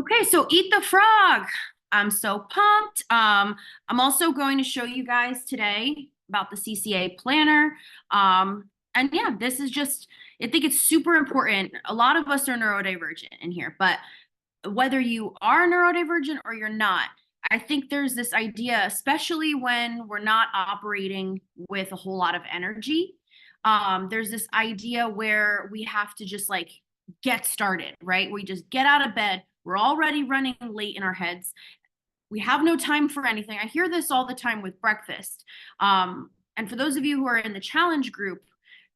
Okay, so eat the frog. I'm so pumped. I'm also going to show you guys today about the CCA planner. And yeah, this is just, I think it's super important. A lot of us are neurodivergent in here, but whether you are neurodivergent or you're not, I think there's this idea, especially when we're not operating with a whole lot of energy. There's this idea where we have to just like get started, right? We just get out of bed. We're already running late in our heads. We have no time for anything. I hear this all the time with breakfast. And for those of you who are in the challenge group,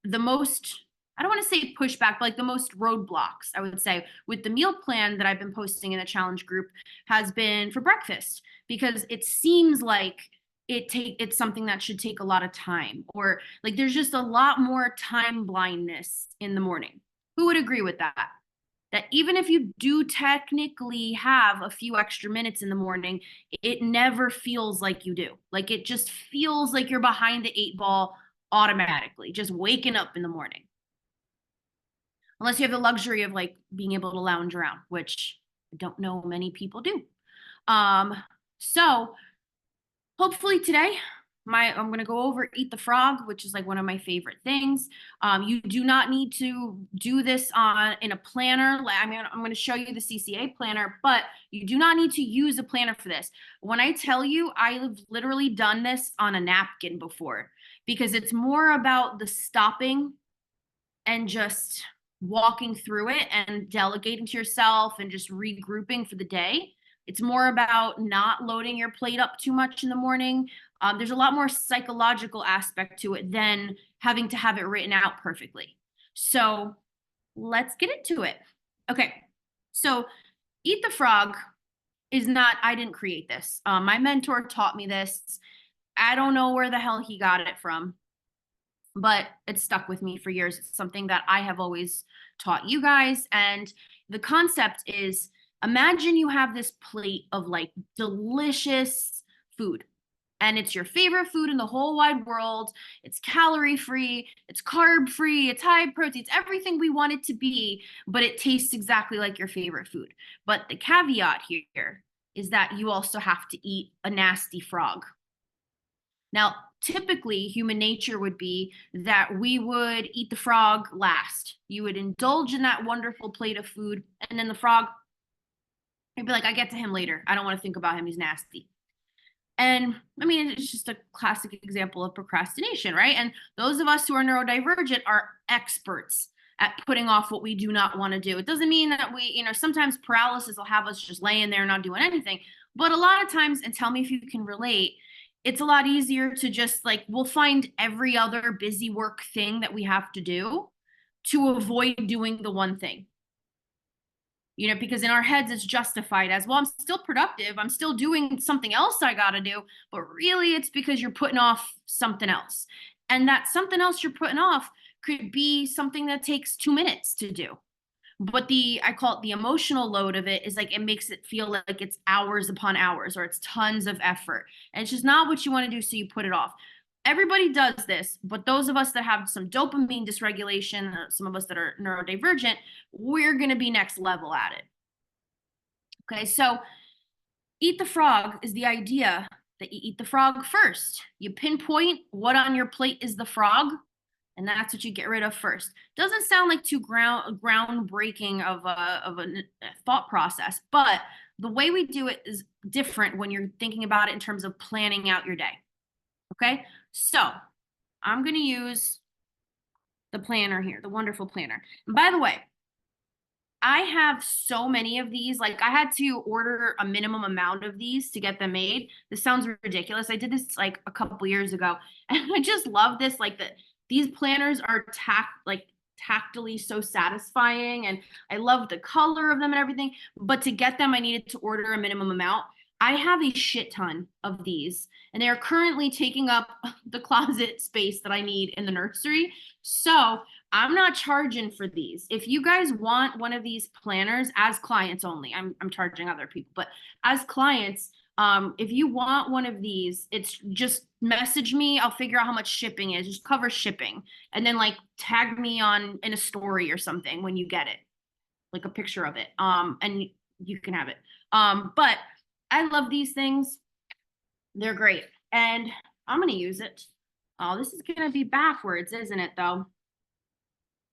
the most, I don't want to say pushback, but like the most roadblocks, I would say, with the meal plan that I've been posting in the challenge group has been for breakfast, because it seems like it's something that should take a lot of time, or like there's just a lot more time blindness in the morning. Who would agree with that? That even if you do technically have a few extra minutes in the morning, it never feels like you do. Like it just feels like you're behind the eight ball automatically, just waking up in the morning. Unless you have the luxury of like being able to lounge around, which I don't know many people do. So hopefully today I'm going to go over eat the frog, which is like one of my favorite things. You do not need to do this in a planner. I mean, I'm going to show you the CCA planner, but you do not need to use a planner for this. When I tell you, I've literally done this on a napkin before, because it's more about the stopping and just walking through it and delegating to yourself and just regrouping for the day. It's more about not loading your plate up too much in the morning. There's a lot more psychological aspect to it than having to have it written out perfectly. So let's get into it. Okay, so eat the frog is not, I didn't create this. My mentor taught me this. I don't know where the hell he got it from, but it's stuck with me for years. It's something that I have always taught you guys. And the concept is, imagine you have this plate of like delicious food, and it's your favorite food in the whole wide world. It's calorie free, it's carb free, it's high protein, it's everything we want it to be, but it tastes exactly like your favorite food. But the caveat here is that you also have to eat a nasty frog. Now, typically, human nature would be that we would eat the frog last. You would indulge in that wonderful plate of food, and then the frog, you'd be like, I get to him later. I don't want to think about him. He's nasty. And I mean, it's just a classic example of procrastination, right? And those of us who are neurodivergent are experts at putting off what we do not want to do. It doesn't mean that sometimes paralysis will have us just laying there not doing anything. But a lot of times, and tell me if you can relate, it's a lot easier to just like, we'll find every other busy work thing that we have to do to avoid doing the one thing. Because in our heads it's justified as, well, I'm still productive, I'm still doing something else I got to do, but really it's because you're putting off something else. And that something else you're putting off could be something that takes 2 minutes to do. But I call it the emotional load of it, is like it makes it feel like it's hours upon hours, or it's tons of effort. And it's just not what you want to do, so you put it off. Everybody does this, but those of us that have some dopamine dysregulation, some of us that are neurodivergent, we're going to be next level at it. Okay, so eat the frog is the idea that you eat the frog first. You pinpoint what on your plate is the frog, and that's what you get rid of first. Doesn't sound like too groundbreaking of a thought process, but the way we do it is different when you're thinking about it in terms of planning out your day. Okay, so I'm going to use the planner here, the wonderful planner. And by the way, I have so many of these. Like, I had to order a minimum amount of these to get them made. This sounds ridiculous. I did this like a couple years ago, and I just love this. Like, these planners are tactily so satisfying, and I love the color of them and everything. But to get them, I needed to order a minimum amount. I have a shit ton of these, and they are currently taking up the closet space that I need in the nursery. So I'm not charging for these. If you guys want one of these planners as clients only, I'm charging other people, but as clients, if you want one of these, it's just message me. I'll figure out how much shipping is. Just cover shipping, and then like tag me in a story or something when you get it, like a picture of it. And you can have it. But I love these things. They're great. And I'm going to use it. Oh, this is going to be backwards, isn't it, though?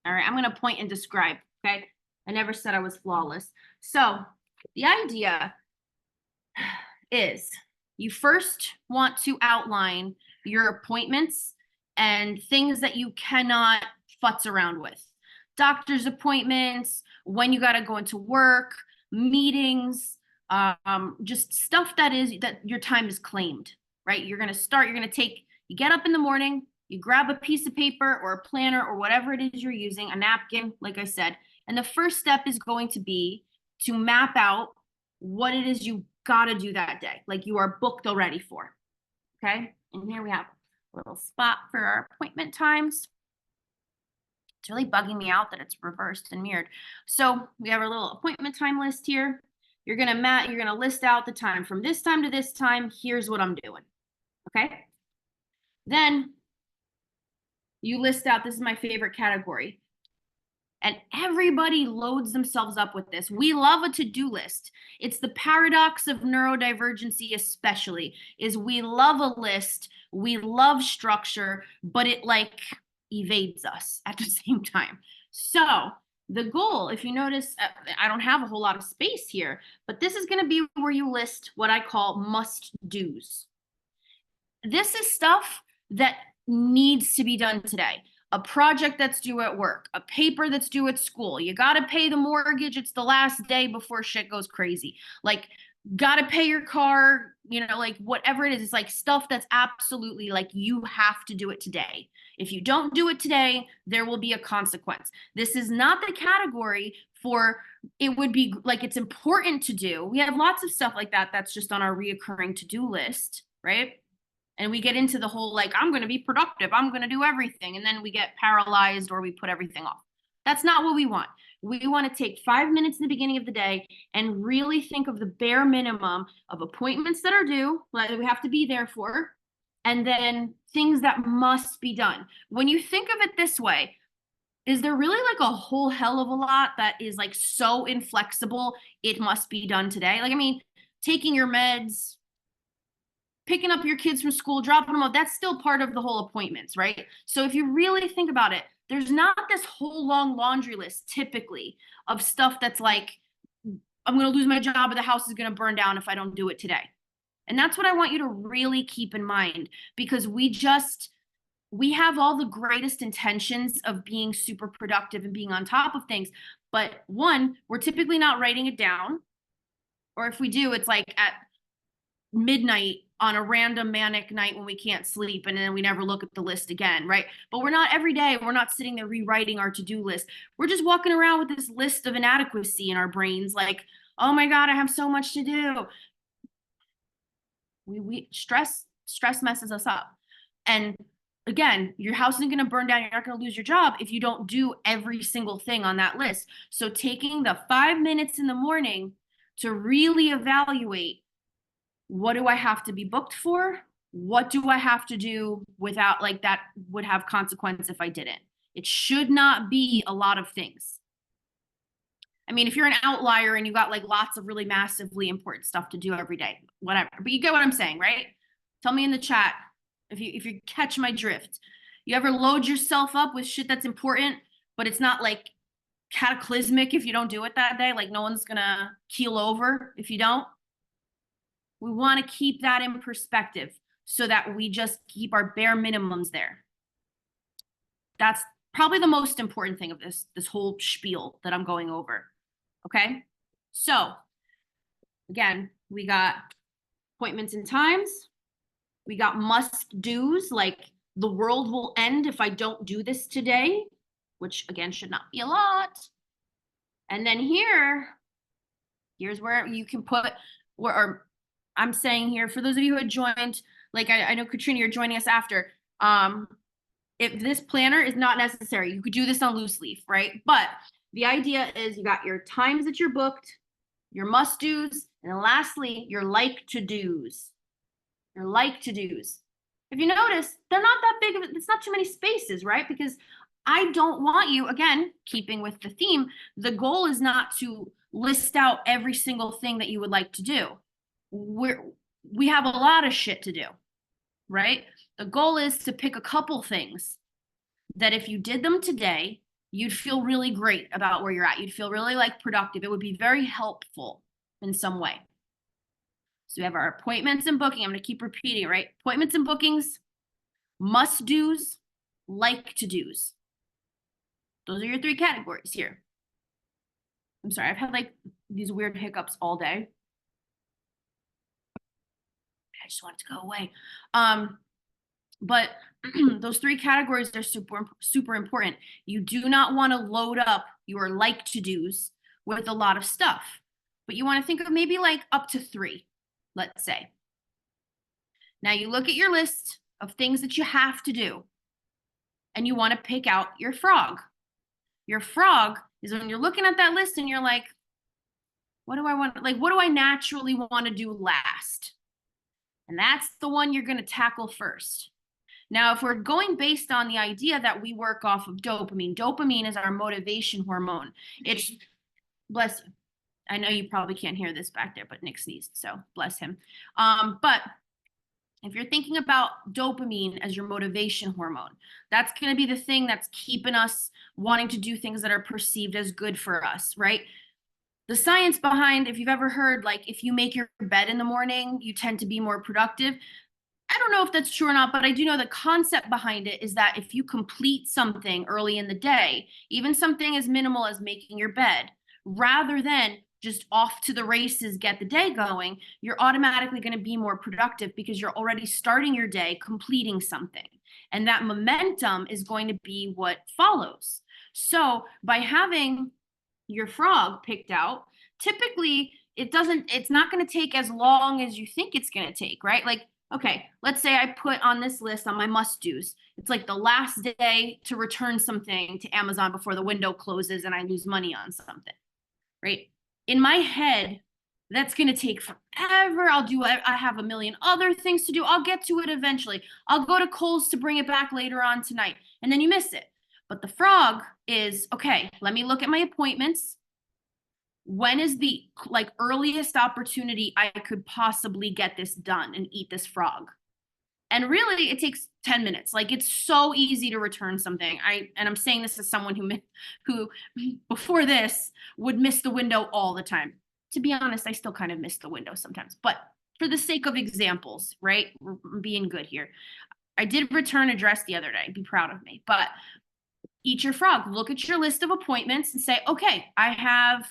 All right, I'm going to point and describe, okay? I never said I was flawless. So the idea is you first want to outline your appointments and things that you cannot futz around with. Doctor's appointments, when you got to go into work, meetings, just stuff that your time is claimed, right? You're going to you get up in the morning, you grab a piece of paper or a planner or whatever it is you're using, a napkin, like I said, and the first step is going to be to map out what it is you got to do that day, like you are booked already for. Okay. And here we have a little spot for our appointment times. It's really bugging me out that it's reversed and mirrored. So we have our little appointment time list here. You're gonna list out the time from this time to this time. Here's what I'm doing. Okay. Then you list out, this is my favorite category. And everybody loads themselves up with this. We love a to-do list. It's the paradox of neurodivergency, especially, is we love a list, we love structure, but it like evades us at the same time. So the goal, if you notice, I don't have a whole lot of space here, but this is going to be where you list what I call must-dos. This is stuff that needs to be done today. A project that's due at work, a paper that's due at school. You got to pay the mortgage. It's the last day before shit goes crazy. Like, got to pay your car, like whatever it is. It's like stuff that's absolutely like you have to do it today. If you don't do it today, there will be a consequence. This is not the category for it would be like it's important to do. We have lots of stuff like that that's just on our reoccurring to-do list, right? And we get into the whole, like, I'm going to be productive, I'm going to do everything. And then we get paralyzed or we put everything off. That's not what we want. We want to take 5 minutes in the beginning of the day and really think of the bare minimum of appointments that are due, like we have to be there for, and then things that must be done. When you think of it this way, is there really like a whole hell of a lot that is like so inflexible, it must be done today? Like, I mean, taking your meds, picking up your kids from school, dropping them off, that's still part of the whole appointments, right? So if you really think about it, there's not this whole long laundry list typically of stuff that's like, I'm going to lose my job or the house is going to burn down if I don't do it today. And that's what I want you to really keep in mind, because we have all the greatest intentions of being super productive and being on top of things. But one, we're typically not writing it down. Or if we do, it's like at midnight on a random manic night when we can't sleep, and then we never look at the list again, right? But we're not every day, we're not sitting there rewriting our to-do list. We're just walking around with this list of inadequacy in our brains, like, oh my God, I have so much to do. Stress messes us up. And again, your house isn't going to burn down, you're not going to lose your job if you don't do every single thing on that list. So taking the 5 minutes in the morning to really evaluate, what do I have to be booked for? What do I have to do without, like, that would have consequence if I didn't? It should not be a lot of things. I mean, if you're an outlier and you got like lots of really massively important stuff to do every day, whatever, but you get what I'm saying, right? Tell me in the chat if you catch my drift. You ever load yourself up with shit that's important, but it's not like cataclysmic if you don't do it that day? Like no one's gonna keel over if you don't? We want to keep that in perspective so that we just keep our bare minimums there. That's probably the most important thing of this whole spiel that I'm going over. Okay. So again, we got appointments and times. We got must do's, like the world will end if I don't do this today, which again should not be a lot. And then here's where you can put, or I'm saying here, for those of you who had joined, like I know Katrina, you're joining us after. If this planner is not necessary, you could do this on loose leaf, right? But the idea is you got your times that you're booked, your must-dos, and then lastly, your like-to-dos. Your like-to-dos. If you notice, they're not that big of it's not too many spaces, right? Because I don't want you, again, keeping with the theme, the goal is not to list out every single thing that you would like to do. We have a lot of shit to do, right? The goal is to pick a couple things that if you did them today, you'd feel really great about where you're at. You'd feel really like productive. It would be very helpful in some way. So we have our appointments and booking. I'm going to keep repeating, right? Appointments and bookings, must do's, like to do's. Those are your three categories here. I'm sorry, I've had like these weird hiccups all day. I just want it to go away. But those three categories are super important. You do not want to load up your like to do's with a lot of stuff, but you want to think of maybe like up to 3, let's say. Now you look at your list of things that you have to do, and you want to pick out your frog. Your frog is when you're looking at that list and you're like, what do I want? Like, what do I naturally want to do last? And that's the one you're going to tackle first. Now, if we're going based on the idea that we work off of dopamine is our motivation hormone. It's, bless you. I know you probably can't hear this back there, but Nick sneezed, so bless him. But if you're thinking about dopamine as your motivation hormone, that's going to be the thing that's keeping us wanting to do things that are perceived as good for us, right? The science behind, if you've ever heard, like if you make your bed in the morning, you tend to be more productive. I don't know if that's true or not, but I do know the concept behind it is that if you complete something early in the day, even something as minimal as making your bed, rather than just off to the races, get the day going, you're automatically going to be more productive because you're already starting your day completing something. And that momentum is going to be what follows. So by having your frog picked out, typically it's not going to take as long as you think it's going to take, right? Like, okay, let's say I put on this list on my must-dos. It's like the last day to return something to Amazon before the window closes and I lose money on something, right? In my head, that's going to take forever. I have a million other things to do. I'll get to it eventually. I'll go to Kohl's to bring it back later on tonight. And then you miss it. But the frog is, okay, let me look at my appointments. When is the like earliest opportunity I could possibly get this done and eat this frog? And really it takes 10 minutes. Like it's so easy to return something. I'm saying this as someone who before this would miss the window all the time. To be honest, I still kind of miss the window sometimes, but for the sake of examples, right? We're being good here. I did return a dress the other day. Be proud of me. But eat your frog. Look at your list of appointments and say, okay, I have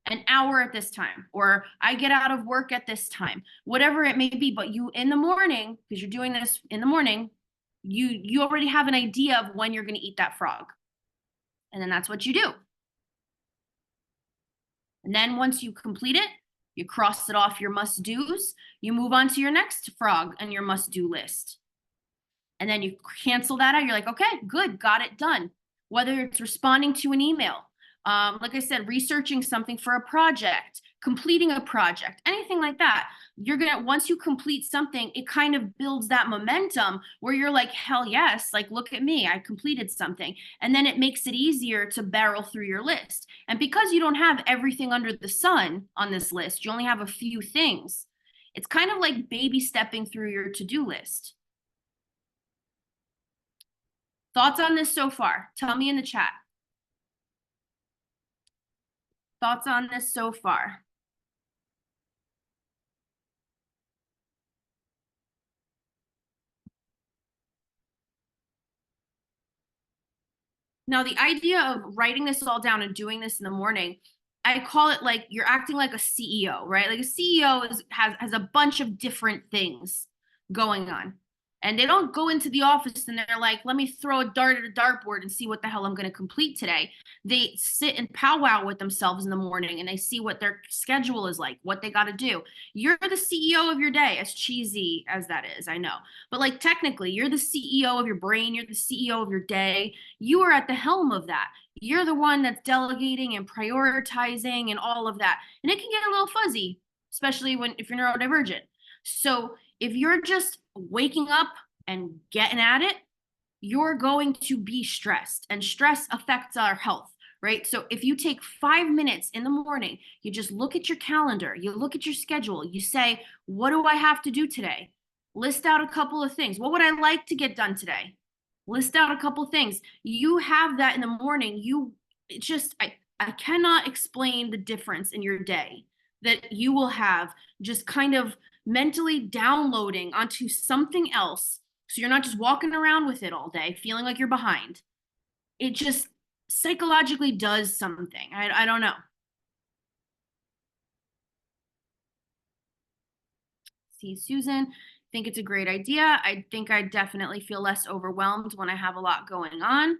an hour at this time, or I get out of work at this time, whatever it may be. But you in the morning, because you're doing this in the morning, you already have an idea of when you're going to eat that frog. And then that's what you do. And then once you complete it, you cross it off your must-dos, you move on to your next frog and your must-do list. And then you cancel that out. You're like, okay, good, got it done. Whether it's responding to an email, like I said, researching something for a project, completing a project, anything like that. You're gonna, once you complete something, it kind of builds that momentum where you're like, hell yes, like look at me, I completed something. And then it makes it easier to barrel through your list. And because you don't have everything under the sun on this list, you only have a few things. It's kind of like baby stepping through your to-do list. Thoughts on this so far? Tell me in the chat. Thoughts on this so far? Now, the idea of writing this all down and doing this in the morning, I call it like you're acting like a CEO, right? Like a CEO has a bunch of different things going on. And they don't go into the office and they're like, let me throw a dart at a dartboard and see what the hell I'm going to complete today. They sit and powwow with themselves in the morning and they see what their schedule is like, what they got to do. You're the CEO of your day, as cheesy as that is, I know. But like technically, you're the CEO of your brain, you're the CEO of your day. You are at the helm of that. You're the one that's delegating and prioritizing and all of that. And it can get a little fuzzy, especially if you're neurodivergent. So if you're just waking up and getting at it, you're going to be stressed, and stress affects our health. right? So if you take 5 minutes in the morning, you just look at your calendar, you look at your schedule, you say, what do I have to do today? List out a couple of things. What would I like to get done today? List out a couple of things. You have that in the morning. It's just, I cannot explain the difference in your day that you will have just kind of mentally downloading onto something else. So you're not just walking around with it all day feeling like you're behind. It just psychologically does something. I don't know. See, Susan, I think it's a great idea. I think I definitely feel less overwhelmed when I have a lot going on.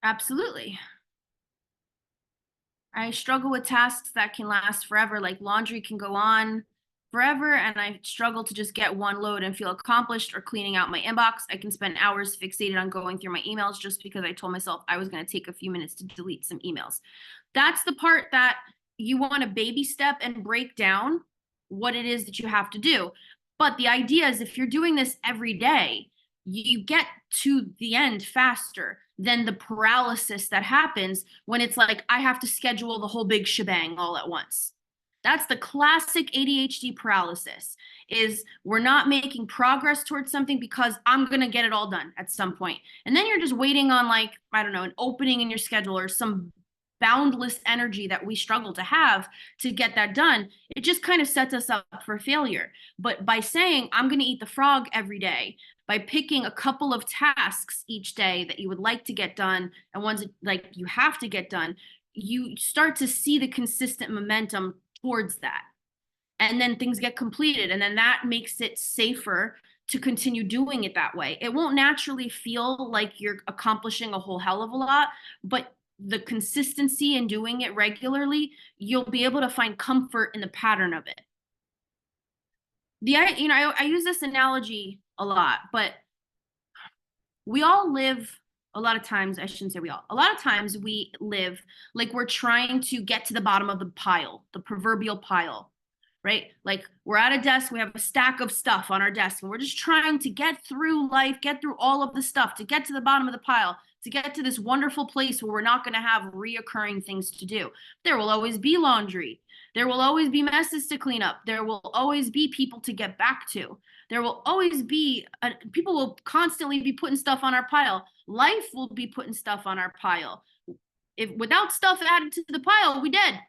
Absolutely. I struggle with tasks that can last forever, like laundry can go on forever, and I struggle to just get one load and feel accomplished, or cleaning out my inbox. I can spend hours fixated on going through my emails just because I told myself I was going to take a few minutes to delete some emails. That's the part that you want to baby step and break down what it is that you have to do. But the idea is, if you're doing this every day, you get to the end faster than the paralysis that happens when it's like, I have to schedule the whole big shebang all at once. That's the classic ADHD paralysis, is we're not making progress towards something because I'm going to get it all done at some point. And then you're just waiting on, like, I don't know, an opening in your schedule or some boundless energy that we struggle to have to get that done. It just kind of sets us up for failure. But by saying, I'm going to eat the frog every day, by picking a couple of tasks each day that you would like to get done and ones that, like, you have to get done, you start to see the consistent momentum towards that. And then things get completed, and then that makes it safer to continue doing it that way. It won't naturally feel like you're accomplishing a whole hell of a lot, but the consistency in doing it regularly, you'll be able to find comfort in the pattern of it. I use this analogy a lot, but we all live, a lot of times, I shouldn't say we all, a lot of times we live like we're trying to get to the bottom of the pile, the proverbial pile, right? Like, we're at a desk, we have a stack of stuff on our desk, and we're just trying to get through life, get through all of the stuff to get to the bottom of the pile, to get to this wonderful place where we're not going to have reoccurring things to do. There will always be laundry. There will always be messes to clean up. There will always be people to get back to. There will always be, people will constantly be putting stuff on our pile. Life will be putting stuff on our pile. If without stuff added to the pile, we dead.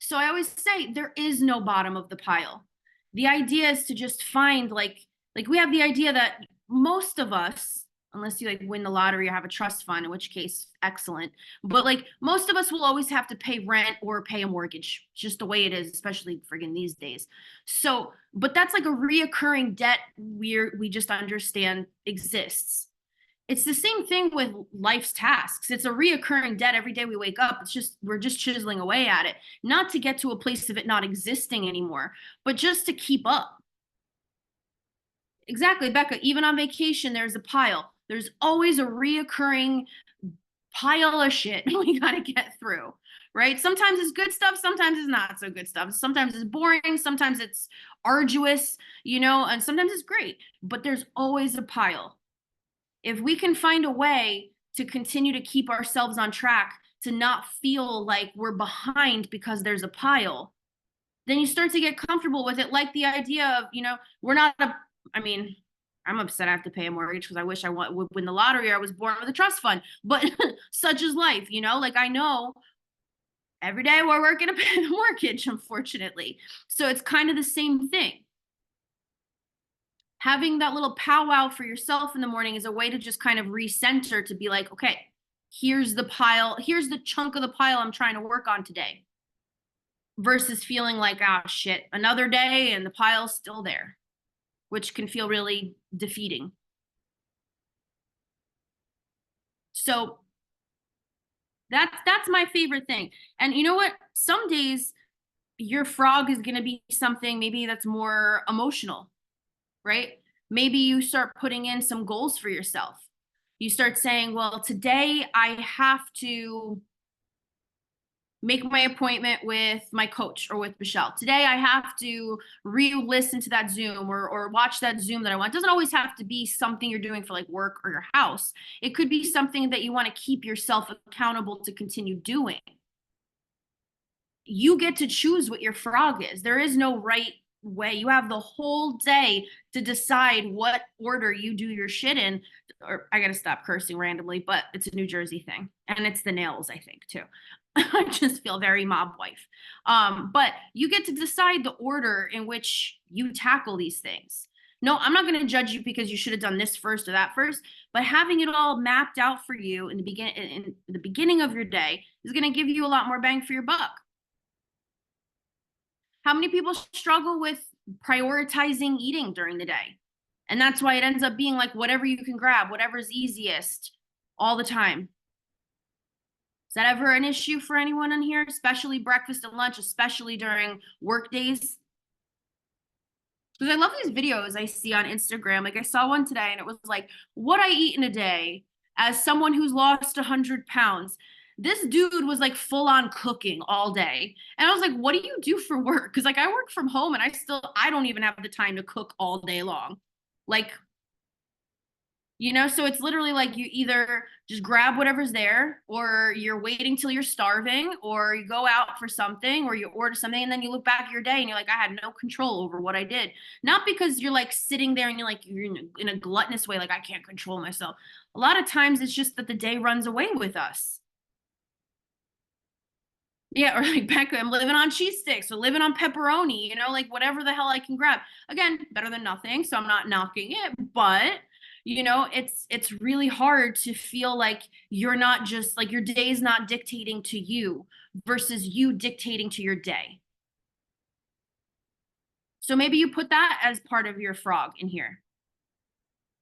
So I always say there is no bottom of the pile. The idea is to just find, like we have the idea that most of us, unless you like win the lottery or have a trust fund, in which case excellent, but like most of us will always have to pay rent or pay a mortgage. It's just the way it is, especially friggin' these days. So, but that's like a reoccurring debt we just understand exists. It's the same thing with life's tasks. It's a reoccurring debt every day we wake up. It's just, we're just chiseling away at it, not to get to a place of it not existing anymore, but just to keep up. Exactly, Becca. Even on vacation, there's a pile. There's always a reoccurring pile of shit we got to get through, right? Sometimes it's good stuff, sometimes it's not so good stuff. Sometimes it's boring, sometimes it's arduous, and sometimes it's great, but there's always a pile. If we can find a way to continue to keep ourselves on track, to not feel like we're behind because there's a pile, then you start to get comfortable with it. Like the idea of, we're not I'm upset I have to pay a mortgage because I wish I would win the lottery, or I was born with a trust fund, but such is life, like, I know every day we're working to pay the mortgage, unfortunately. So it's kind of the same thing. Having that little powwow for yourself in the morning is a way to just kind of recenter, to be like, okay, here's the pile, here's the chunk of the pile I'm trying to work on today, versus feeling like, oh shit, another day and the pile's still there, which can feel really defeating. So that's my favorite thing. And you know what? Some days your frog is going to be something maybe that's more emotional, right? Maybe you start putting in some goals for yourself. You start saying, well, today I have to make my appointment with my coach or with Michelle. Today I have to re-listen to that Zoom or watch that Zoom that I want. It doesn't always have to be something you're doing for like work or your house. It could be something that you want to keep yourself accountable to continue doing. You get to choose what your frog is. There is no right way. You have the whole day to decide what order you do your shit in. Or I gotta stop cursing randomly, but it's a New Jersey thing. And it's the nails, I think, too. I just feel very mob wife. But you get to decide the order in which you tackle these things. No, I'm not going to judge you because you should have done this first or that first, but having it all mapped out for you in the beginning of your day is going to give you a lot more bang for your buck. How many people struggle with prioritizing eating during the day? And that's why it ends up being like whatever you can grab, whatever's easiest all the time. Is that ever an issue for anyone in here, especially breakfast and lunch, especially during work days? Because I love these videos I see on Instagram. Like I saw one today and it was like, what I eat in a day as someone who's lost 100 pounds. This dude was like full on cooking all day. And I was like, what do you do for work? Because like I work from home and I don't even have the time to cook all day long. Like, so it's literally like you either just grab whatever's there, or you're waiting till you're starving, or you go out for something, or you order something, and then you look back at your day and you're like, I had no control over what I did. Not because you're like sitting there and you're in a gluttonous way, like I can't control myself. A lot of times it's just that the day runs away with us. Yeah, or like back, I'm living on cheese sticks or living on pepperoni, like whatever the hell I can grab. Again, better than nothing, so I'm not knocking it, but it's really hard to feel like you're not just like your day is not dictating to you versus you dictating to your day. So maybe you put that as part of your frog in here.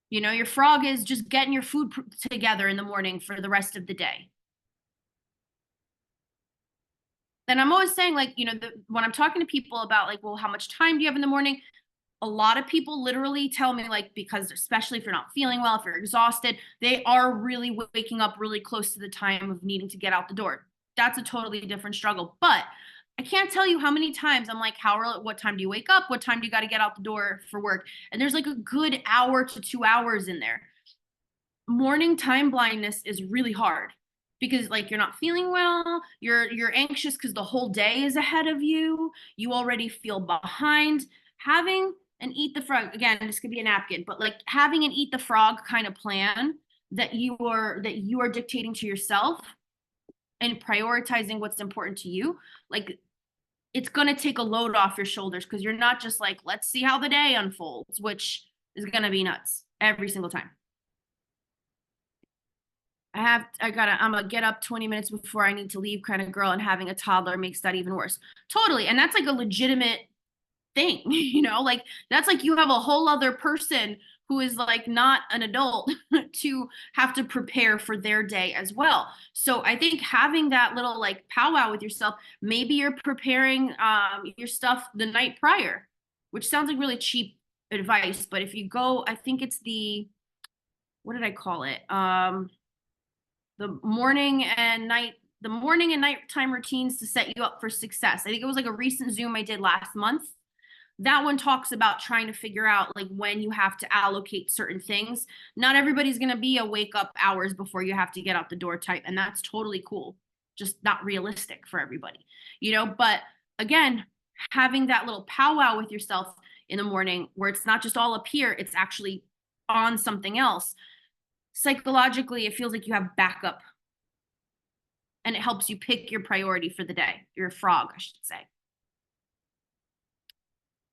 Your frog is just getting your food together in the morning for the rest of the day. And I'm always saying, like, when I'm talking to people about like, well, how much time do you have in the morning? A lot of people literally tell me, like, because especially if you're not feeling well, if you're exhausted, they are really waking up really close to the time of needing to get out the door. That's a totally different struggle. But I can't tell you how many times I'm like, what time do you wake up? What time do you got to get out the door for work? And there's like a good hour to 2 hours in there. Morning time blindness is really hard because like you're not feeling well, you're anxious because the whole day is ahead of you, you already feel behind. Having an eat the frog, again, this could be a napkin, but like having an eat the frog kind of plan that you are dictating to yourself and prioritizing what's important to you, like it's going to take a load off your shoulders because you're not just like, let's see how the day unfolds, which is going to be nuts every single time. I'm gonna get up 20 minutes before I need to leave kind of girl, and having a toddler makes that even worse. Totally. And that's like a legitimate thing, like that's like you have a whole other person who is like not an adult to have to prepare for their day as well. So I think having that little like powwow with yourself, maybe you're preparing your stuff the night prior, which sounds like really cheap advice, but if you go, I think it's what did I call it? The morning and nighttime routines to set you up for success. I think it was like a recent Zoom I did last month. That one talks about trying to figure out like when you have to allocate certain things. Not everybody's going to be a wake up hours before you have to get out the door type, and that's totally cool. Just not realistic for everybody, but again, having that little powwow with yourself in the morning where it's not just all up here, it's actually on something else. Psychologically, it feels like you have backup, and it helps you pick your priority for the day. You're a frog, I should say.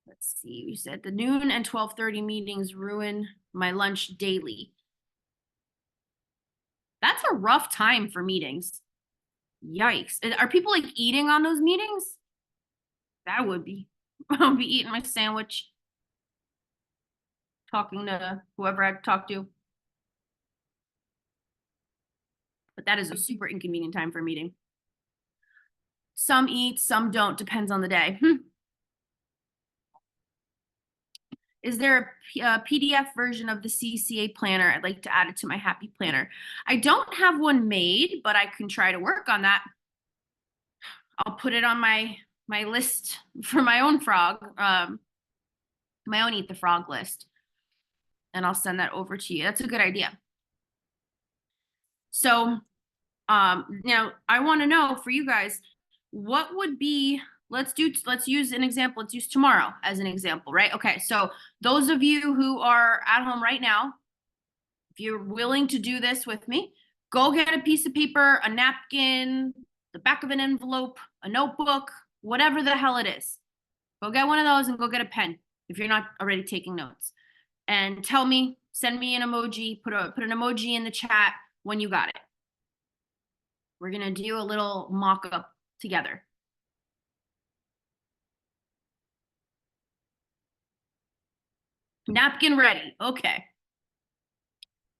Let's see. You said the noon and 12:30 meetings ruin my lunch daily. That's a rough time for meetings. Yikes. Are people like eating on those meetings? That would be. I'll be eating my sandwich, talking to whoever I talk to. But that is a super inconvenient time for a meeting. Some eat, some don't, depends on the day. Is there a PDF version of the CCA planner? I'd like to add it to my happy planner. I don't have one made, but I can try to work on that. I'll put it on my list for my own frog, my own Eat the Frog list, and I'll send that over to you. That's a good idea. So, now I want to know for you guys, what would be, let's use an example. Let's use tomorrow as an example, right? Okay, so those of you who are at home right now, if you're willing to do this with me, go get a piece of paper, a napkin, the back of an envelope, a notebook, whatever the hell it is. Go get one of those and go get a pen if you're not already taking notes. And tell me, send me an emoji, put an emoji in the chat when you got it. We're gonna do a little mock-up together. Napkin ready. Okay.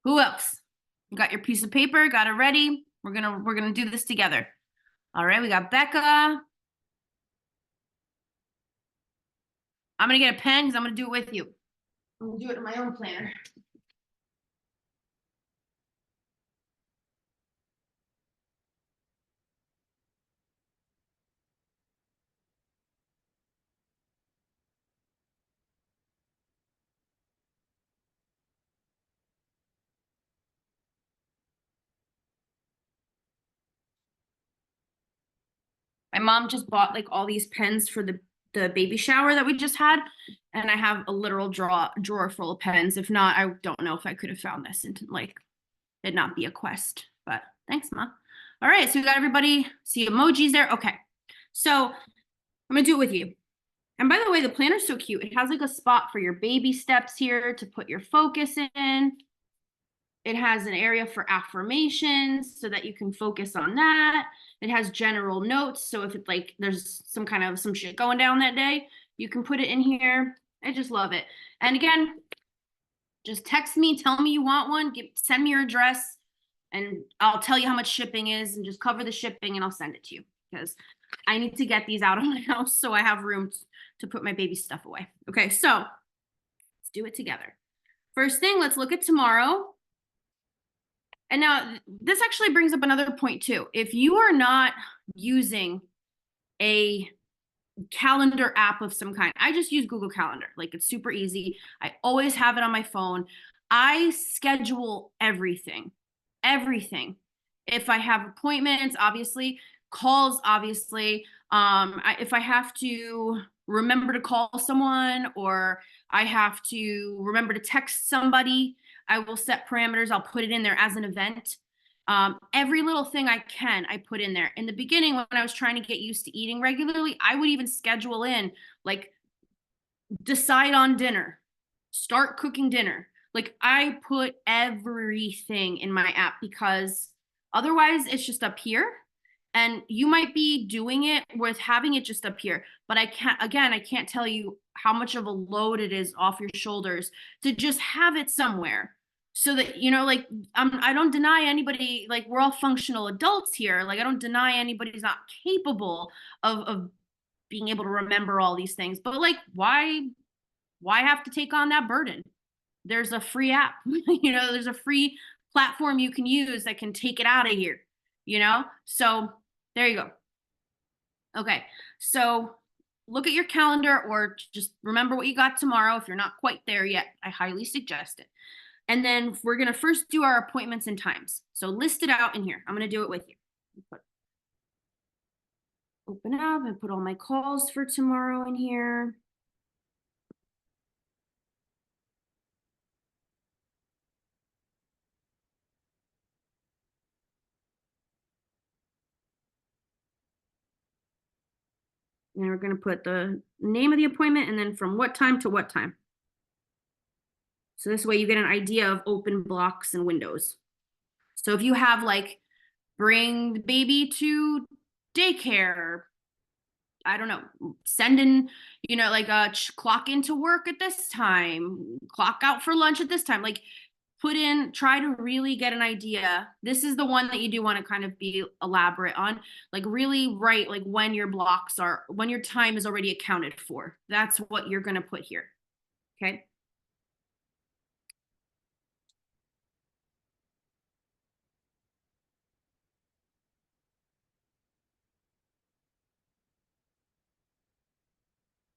Who else? You got your piece of paper, got it ready. We're gonna do this together. All right, we got Becca. I'm gonna get a pen because I'm gonna do it with you. I'm gonna do it in my own planner. My mom just bought like all these pens for the baby shower that we just had, and I have a literal drawer full of pens. If not, I don't know if I could have found this, and like it'd not be a quest. But thanks, Mom. All right, so we got everybody. See emojis there. Okay, so I'm gonna do it with you. And by the way, the planner's so cute. It has like a spot for your baby steps here to put your focus in. It has an area for affirmations so that you can focus on that. It has general notes. So if it's like there's some shit going down that day, you can put it in here. I just love it. And again, just text me, tell me you want one, send me your address, and I'll tell you how much shipping is and just cover the shipping and I'll send it to you because I need to get these out of my house so I have room to put my baby stuff away. Okay, so let's do it together. First thing, let's look at tomorrow. And now this actually brings up another point too. If you are not using a calendar app of some kind, I just use Google Calendar. Like it's super easy. I always have it on my phone. I schedule everything. If I have appointments, obviously, calls, obviously. If I have to remember to call someone or I have to remember to text somebody, I will set parameters. I'll put it in there as an event. Every little thing I can, I put in there. In the beginning, when I was trying to get used to eating regularly, I would even schedule in like decide on dinner, start cooking dinner. Like I put everything in my app because otherwise it's just up here. And you might be doing it with having it just up here, but I can't tell you how much of a load it is off your shoulders to just have it somewhere so that, like, I don't deny anybody, like, we're all functional adults here. Like, I don't deny anybody's not capable of being able to remember all these things, but like, why have to take on that burden? There's a free app, there's a free platform you can use that can take it out of here, So there you go. Okay, so look at your calendar or just remember what you got tomorrow. If you're not quite there yet, I highly suggest it. And then we're going to first do our appointments and times. So list it out in here. I'm going to do it with you. Open up and put all my calls for tomorrow in here. And we're going to put the name of the appointment and then from what time to what time. So this way you get an idea of open blocks and windows. So if you have like bring the baby to daycare, I don't know, send in, like clock into work at this time, clock out for lunch at this time, like try to really get an idea. This is the one that you do want to kind of be elaborate on, like really write like when your time is already accounted for. That's what you're going to put here. Okay.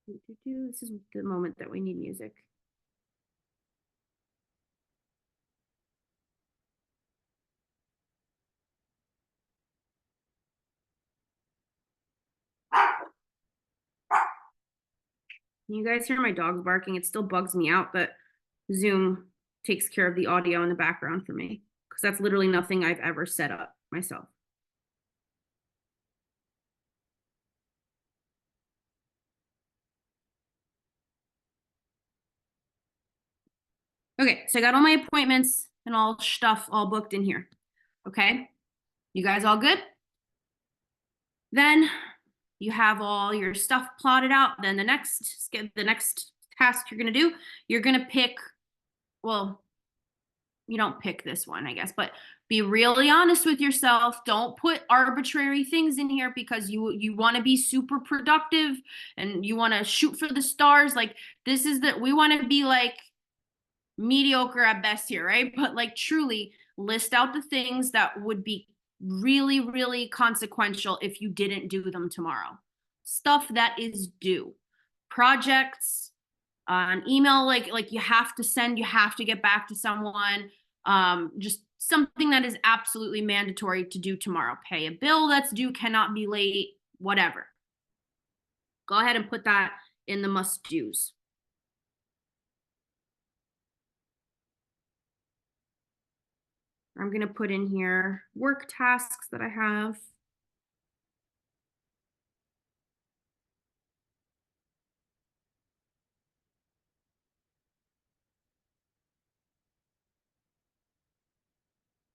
This is the moment that we need music. Can you guys hear my dogs barking? It still bugs me out that Zoom takes care of the audio in the background for me because that's literally nothing I've ever set up myself. Okay, so I got all my appointments and all stuff all booked in here. Okay, you guys all good? Then you have all your stuff plotted out. Then the next task you're gonna do, you're gonna pick. Well, you don't pick this one, I guess, but be really honest with yourself. Don't put arbitrary things in here because you want to be super productive and you want to shoot for the stars. Like this is that we want to be like mediocre at best here, right? But like truly list out the things that would be really, really consequential if you didn't do them tomorrow. Stuff that is due. Projects, an email like you have to send, you have to get back to someone. Just something that is absolutely mandatory to do tomorrow. Pay a bill that's due, cannot be late, whatever. Go ahead and put that in the must do's. I'm going to put in here work tasks that I have.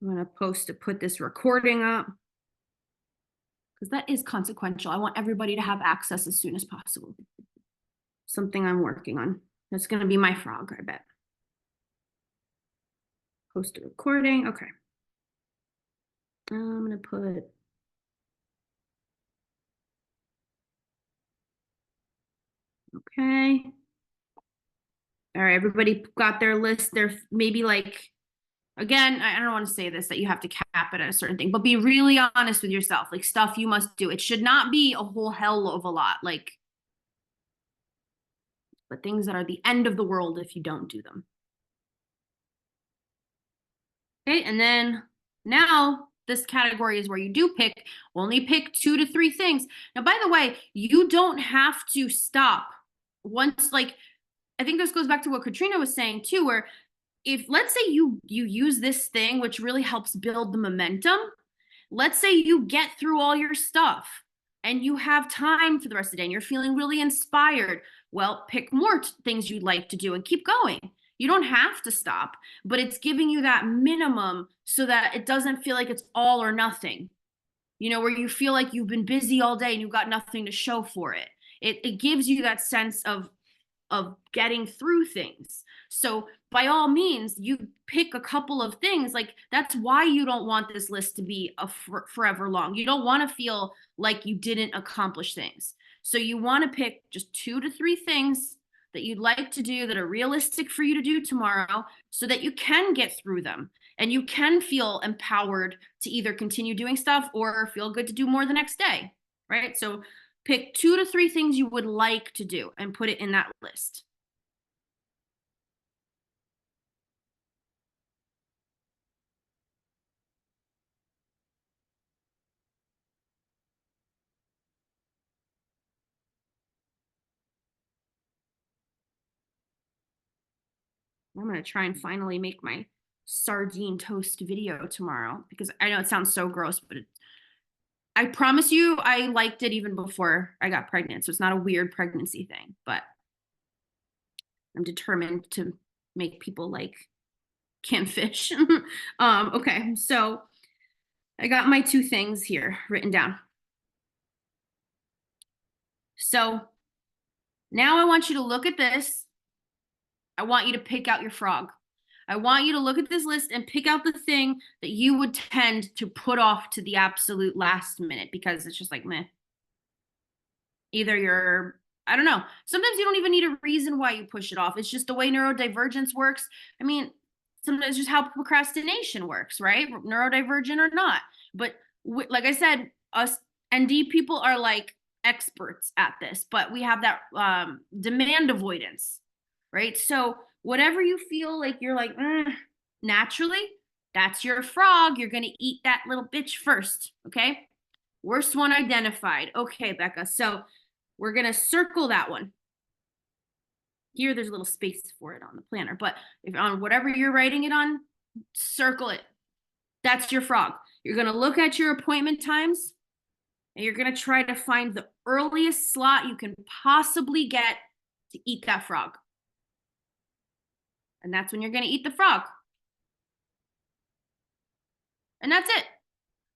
I'm going to put this recording up because that is consequential. I want everybody to have access as soon as possible. Something I'm working on. That's going to be my frog, I bet. Post a recording. Okay. I'm going to put okay. All right, everybody got their list. They're maybe like, again, I don't want to say this that you have to cap it at a certain thing, but be really honest with yourself. Like stuff you must do. It should not be a whole hell of a lot. Like, but things that are the end of the world if you don't do them. Okay, and then now this category is where you do pick, only pick 2 to 3 things. Now, by the way, you don't have to stop once, like, I think this goes back to what Katrina was saying too, where if let's say you use this thing, which really helps build the momentum, let's say you get through all your stuff and you have time for the rest of the day and you're feeling really inspired. Well, pick more things you'd like to do and keep going. You don't have to stop, but it's giving you that minimum so that it doesn't feel like it's all or nothing. You know, where you feel like you've been busy all day and you've got nothing to show for it. It gives you that sense of getting through things. So by all means, you pick a couple of things. Like that's why you don't want this list to be forever long. You don't want to feel like you didn't accomplish things. So you want to pick just 2 to 3 things that you'd like to do that are realistic for you to do tomorrow so that you can get through them and you can feel empowered to either continue doing stuff or feel good to do more the next day, right? So pick 2 to 3 things you would like to do and put it in that list. I'm going to try and finally make my sardine toast video tomorrow because I know it sounds so gross, but I promise you I liked it even before I got pregnant. So it's not a weird pregnancy thing, but I'm determined to make people like canned fish. Okay, so I got my 2 things here written down. So now I want you to look at this. I want you to pick out your frog. I want you to look at this list and pick out the thing that you would tend to put off to the absolute last minute because it's just like meh. Either you're, I don't know. Sometimes you don't even need a reason why you push it off. It's just the way neurodivergence works. I mean, sometimes it's just how procrastination works, right? Neurodivergent or not. But like I said, us ND people are like experts at this, but we have that demand avoidance, right? So whatever you feel like you're like, naturally, that's your frog. You're going to eat that little bitch first. Okay. Worst one identified. Okay, Becca. So we're going to circle that one. Here, there's a little space for it on the planner, but if on whatever you're writing it on, circle it. That's your frog. You're going to look at your appointment times and you're going to try to find the earliest slot you can possibly get to eat that frog. And that's when you're going to eat the frog. And that's it.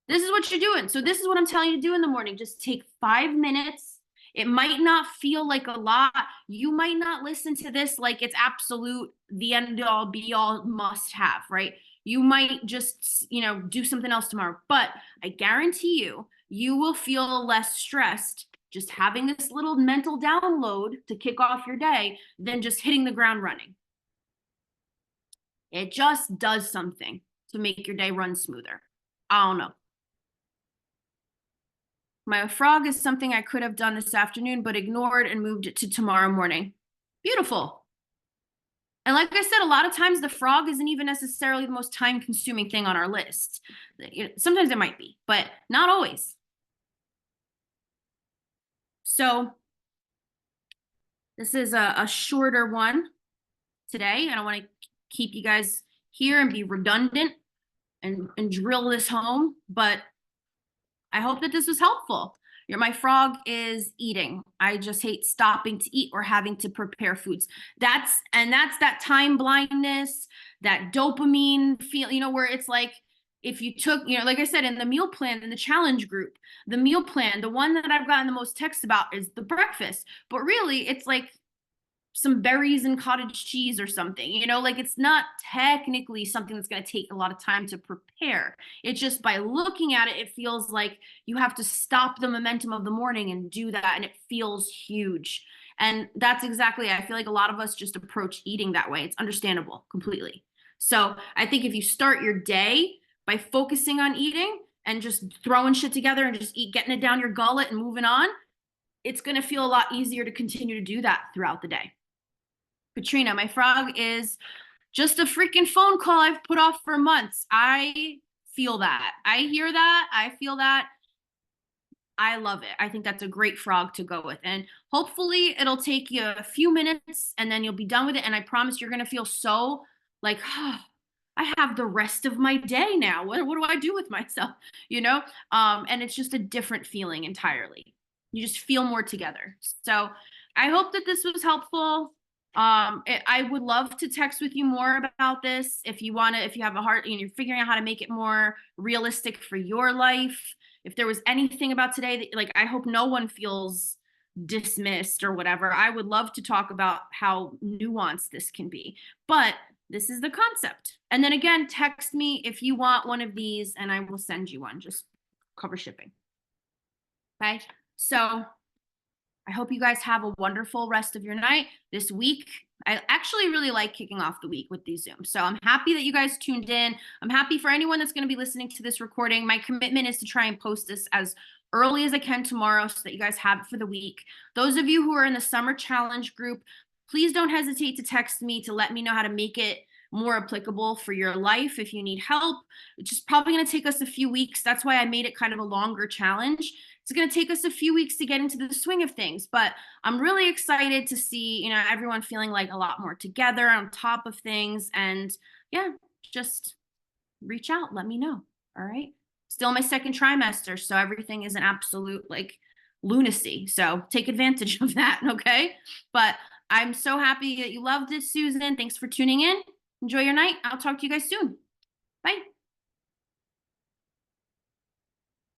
This is what you're doing. So this is what I'm telling you to do in the morning. Just take 5 minutes. It might not feel like a lot. You might not listen to this like it's absolute, the end all be all must have, right? You might just, do something else tomorrow. But I guarantee you, you will feel less stressed just having this little mental download to kick off your day than just hitting the ground running. It just does something to make your day run smoother. I don't know. My frog is something I could have done this afternoon, but ignored and moved it to tomorrow morning. Beautiful. And like I said, a lot of times the frog isn't even necessarily the most time-consuming thing on our list. Sometimes it might be, but not always. So this is a shorter one today. I don't want to keep you guys here and be redundant and drill this home, but I hope that this was helpful. My frog is eating. I just hate stopping to eat or having to prepare foods. That's that time blindness, that dopamine feel, where it's like, if you took, like I said, in the meal plan, in the challenge group, the meal plan, the one that I've gotten the most text about is the breakfast, but really it's like some berries and cottage cheese or something, like it's not technically something that's going to take a lot of time to prepare. It's just by looking at it, it feels like you have to stop the momentum of the morning and do that. And it feels huge. And that's exactly, I feel like a lot of us just approach eating that way. It's understandable completely. So I think if you start your day by focusing on eating and just throwing shit together and just getting it down your gullet and moving on, it's going to feel a lot easier to continue to do that throughout the day. Katrina, my frog is just a freaking phone call I've put off for months. I feel that. I hear that. I feel that. I love it. I think that's a great frog to go with. And hopefully it'll take you a few minutes and then you'll be done with it. And I promise you're going to feel so like, oh, I have the rest of my day now. What do I do with myself? And it's just a different feeling entirely. You just feel more together. So I hope that this was helpful. I would love to text with you more about this if you have a heart, you're figuring out how to make it more realistic for your life. If there was anything about today that, I hope no one feels dismissed or whatever. I would love to talk about how nuanced this can be, but this is the concept. And then again, text me if you want one of these and I will send you one, just cover shipping. Okay. So I hope you guys have a wonderful rest of your night this week. I actually really like kicking off the week with these Zooms. So I'm happy that you guys tuned in. I'm happy for anyone that's going to be listening to this recording. My commitment is to try and post this as early as I can tomorrow so that you guys have it for the week. Those of you who are in the summer challenge group, please don't hesitate to text me to let me know how to make it more applicable for your life if you need help. It's just probably going to take us a few weeks. That's why I made it kind of a longer challenge. It's going to take us a few weeks to get into the swing of things, but I'm really excited to see, everyone feeling like a lot more together on top of things. And yeah, just reach out, let me know. All right. Still my second trimester, so everything is an absolute lunacy. So take advantage of that. Okay. But I'm so happy that you loved it, Susan. Thanks for tuning in. Enjoy your night. I'll talk to you guys soon. Bye.